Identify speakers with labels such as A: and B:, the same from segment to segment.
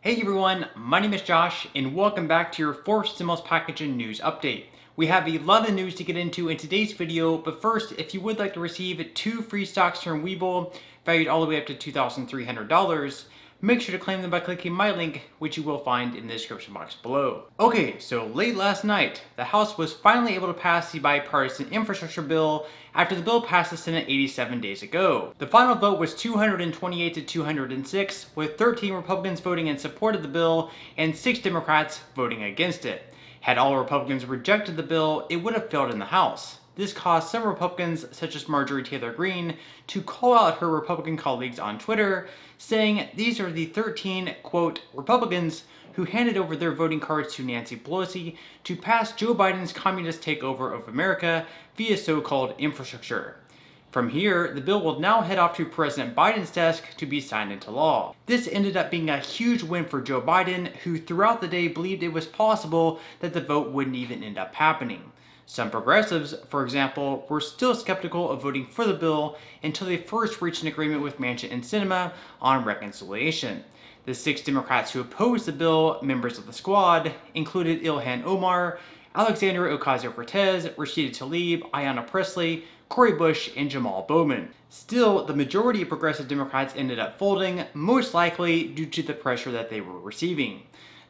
A: Hey everyone, my name is Josh, and welcome back to your fourth stimulus package and news update. We have a lot of news to get into in today's video, but first, if you would like to receive 2 free stocks from Webull, valued all the way up to $2,300, make sure to claim them by clicking my link, which you will find in the description box below. Okay, so late last night, the House was finally able to pass the bipartisan infrastructure bill after the bill passed the Senate 87 days ago. The final vote was 228 to 206, with 13 Republicans voting in support of the bill and 6 Democrats voting against it. Had all Republicans rejected the bill, it would have failed in the House. This caused some Republicans, such as Marjorie Taylor Greene, to call out her Republican colleagues on Twitter, saying these are the 13, quote, Republicans who handed over their voting cards to Nancy Pelosi to pass Joe Biden's communist takeover of America via so-called infrastructure. From here, the bill will now head off to President Biden's desk to be signed into law. This ended up being a huge win for Joe Biden, who throughout the day believed it was possible that the vote wouldn't even end up happening. Some progressives, for example, were still skeptical of voting for the bill until they first reached an agreement with Manchin and Sinema on reconciliation. The 6 Democrats who opposed the bill, members of the squad, included Ilhan Omar, Alexandria Ocasio-Cortez, Rashida Tlaib, Ayanna Pressley, Cori Bush, and Jamal Bowman. Still, the majority of progressive Democrats ended up folding, most likely due to the pressure that they were receiving.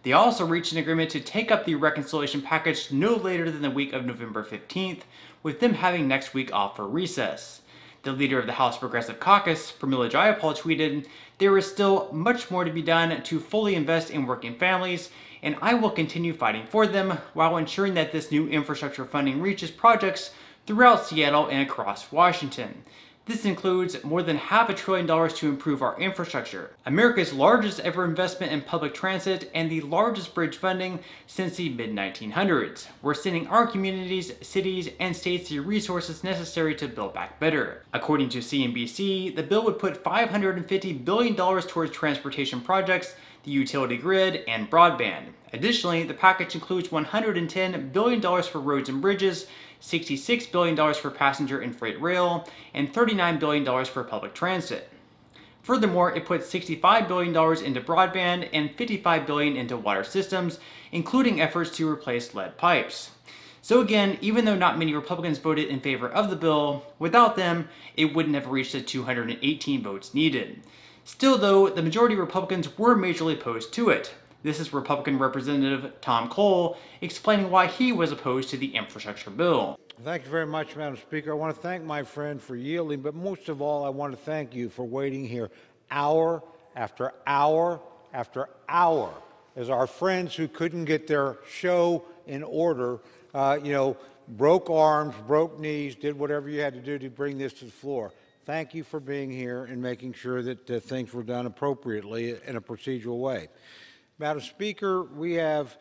A: They also reached an agreement to take up the reconciliation package no later than the week of November 15th, with them having next week off for recess. The leader of the House Progressive Caucus, Pramila Jayapal, tweeted, "There is still much more to be done to fully invest in working families, and I will continue fighting for them while ensuring that this new infrastructure funding reaches projects throughout Seattle and across Washington. This includes more than $500 billion to improve our infrastructure, America's largest ever investment in public transit, and the largest bridge funding since the mid-1900s. We're sending our communities, cities, and states the resources necessary to build back better." According to CNBC, the bill would put $550 billion towards transportation projects, the utility grid, and broadband. Additionally, the package includes $110 billion for roads and bridges, $66 billion for passenger and freight rail, and $39 billion for public transit. Furthermore, it puts $65 billion into broadband and $55 billion into water systems, including efforts to replace lead pipes. So again, even though not many Republicans voted in favor of the bill, without them, it wouldn't have reached the 218 votes needed. Still though, the majority of Republicans were majorly opposed to it. This is Republican Representative Tom Cole explaining why he was opposed to the infrastructure bill.
B: Thank you very much, Madam Speaker. I want to thank my friend for yielding, but most of all, I want to thank you for waiting here hour after hour after hour as our friends who couldn't get their show in order, broke arms, broke knees, did whatever you had to do to bring this to the floor. Thank you for being here and making sure that things were done appropriately in a procedural way. Madam Speaker, we have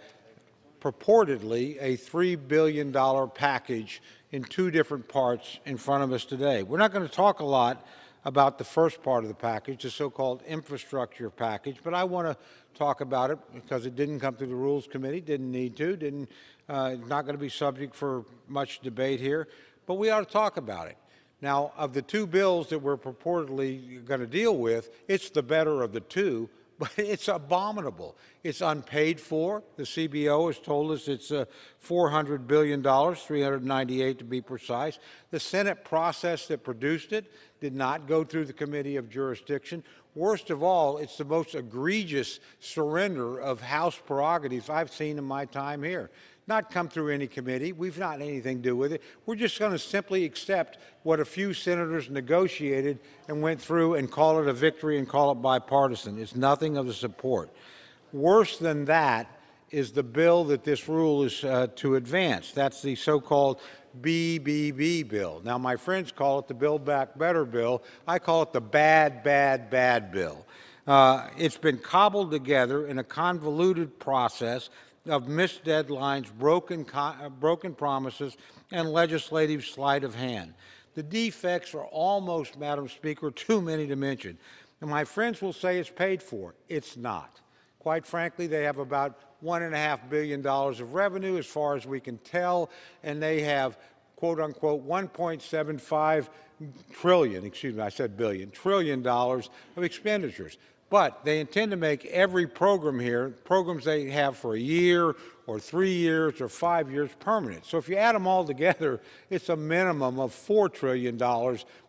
B: purportedly a $3 billion package in 2 different parts in front of us today. We're not going to talk a lot about the first part of the package, the so-called infrastructure package, but I want to talk about it because it didn't come through the Rules Committee, didn't need to, not going to be subject for much debate here, but we ought to talk about it. Now, of the 2 bills that we're purportedly going to deal with, it's the better of the 2, but it's abominable. It's unpaid for. The CBO has told us it's $400 billion, $398 to be precise. The Senate process that produced it did not go through the Committee of Jurisdiction. Worst of all, it's the most egregious surrender of House prerogatives I've seen in my time here. Not come through any committee. We've not anything to do with it. We're just going to simply accept what a few senators negotiated and went through and call it a victory and call it bipartisan. It's nothing of the support. Worse than that is the bill that this rule is to advance. That's the so-called BBB bill. Now, my friends call it the Build Back Better bill. I call it the bad, bad, bad bill. It's been cobbled together in a convoluted process of missed deadlines, broken promises, and legislative sleight of hand. The defects are almost, Madam Speaker, too many to mention. And my friends will say it's paid for. It's not. Quite frankly, they have about $1.5 billion of revenue as far as we can tell, and they have, quote unquote, 1.75 trillion, excuse me, I said billion, trillion dollars of expenditures. But they intend to make every program here, programs they have for a year or 3 years or 5 years, permanent. So if you add them all together, it's a minimum of $4 trillion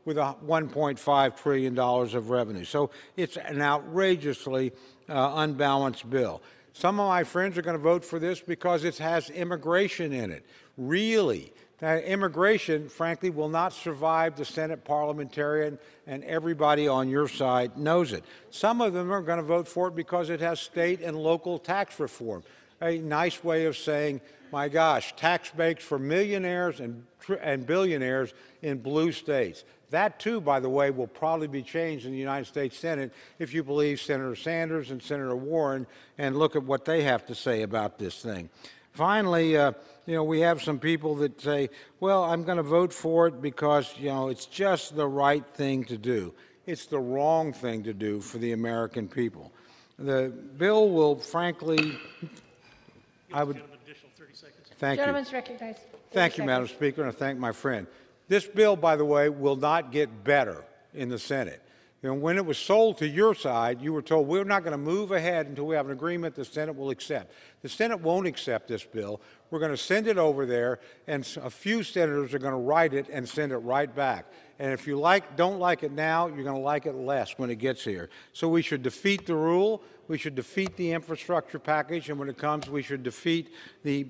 B: with a $1.5 trillion of revenue. So it's an outrageously unbalanced bill. Some of my friends are going to vote for this because it has immigration in it. Really? That immigration, frankly, will not survive the Senate parliamentarian, and everybody on your side knows it. Some of them are going to vote for it because it has state and local tax reform. A nice way of saying, my gosh, tax breaks for millionaires and billionaires in blue states. That, too, by the way, will probably be changed in the United States Senate if you believe Senator Sanders and Senator Warren, and look at what they have to say about this thing. Finally, we have some people that say, well, I'm going to vote for it because, it's just the right thing to do. It's the wrong thing to do for the American people. The bill will, frankly, I would... Thank you.
C: Gentleman's recognized.
B: Thank you, Madam Speaker, and I thank my friend. This bill, by the way, will not get better in the Senate. When it was sold to your side, you were told, we're not going to move ahead until we have an agreement the Senate will accept. The Senate won't accept this bill. We're going to send it over there, and a few senators are going to write it and send it right back. And if you don't like it now, you're going to like it less when it gets here. So we should defeat the rule. We should defeat the infrastructure package. And when it comes, we should defeat the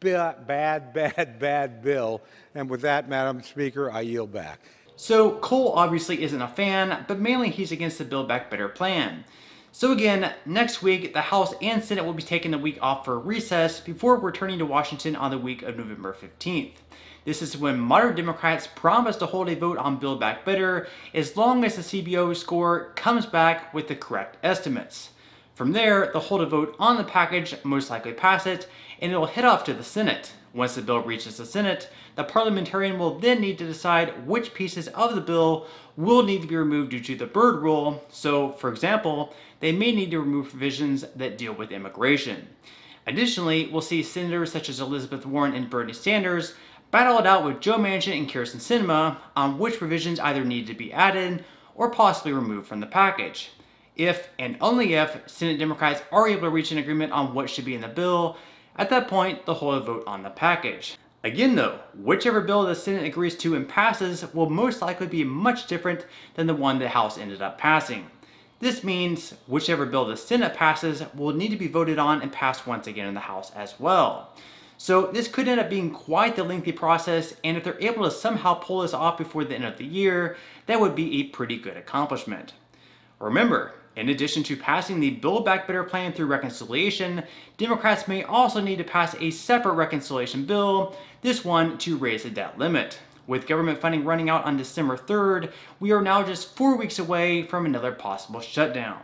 B: bad bill. And with that, Madam Speaker, I yield back.
A: So Cole obviously isn't a fan, but mainly he's against the Build Back Better plan. So again, next week, the House and Senate will be taking the week off for recess before returning to Washington on the week of November 15th. This is when moderate Democrats promise to hold a vote on Build Back Better as long as the CBO score comes back with the correct estimates. From there, they'll hold a vote on the package, most likely pass it, and it'll head off to the Senate. Once the bill reaches the Senate, the parliamentarian will then need to decide which pieces of the bill will need to be removed due to the Byrd rule. So, for example, they may need to remove provisions that deal with immigration. Additionally, we'll see senators such as Elizabeth Warren and Bernie Sanders battle it out with Joe Manchin and Kyrsten Sinema on which provisions either need to be added or possibly removed from the package. If, and only if, Senate Democrats are able to reach an agreement on what should be in the bill, at that point, they'll hold a vote on the package. Again though, whichever bill the Senate agrees to and passes will most likely be much different than the one the House ended up passing. This means whichever bill the Senate passes will need to be voted on and passed once again in the House as well. So this could end up being quite the lengthy process, and if they're able to somehow pull this off before the end of the year, that would be a pretty good accomplishment. Remember, in addition to passing the Build Back Better plan through reconciliation, Democrats may also need to pass a separate reconciliation bill, this one to raise the debt limit. With government funding running out on December 3rd, we are now just 4 weeks away from another possible shutdown.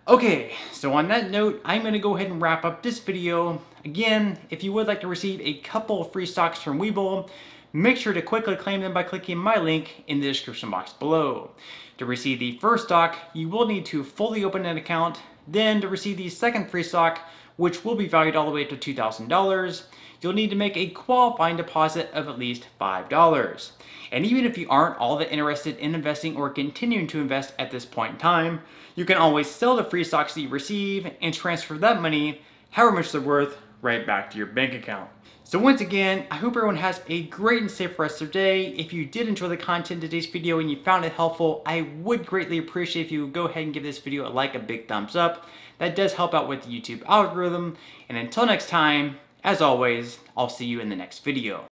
A: Okay, so on that note, I'm going to go ahead and wrap up this video. Again, if you would like to receive a couple of free stocks from Webull, make sure to quickly claim them by clicking my link in the description box below. To receive the first stock, you will need to fully open an account. Then to receive the second free stock, which will be valued all the way to $2,000, you'll need to make a qualifying deposit of at least $5. And even if you aren't all that interested in investing or continuing to invest at this point in time, you can always sell the free stocks that you receive and transfer that money, however much they're worth, right back to your bank account. So once again, I hope everyone has a great and safe rest of their day. If you did enjoy the content of today's video and you found it helpful, I would greatly appreciate if you would go ahead and give this video a big thumbs up. That does help out with the YouTube algorithm. And until next time, as always, I'll see you in the next video.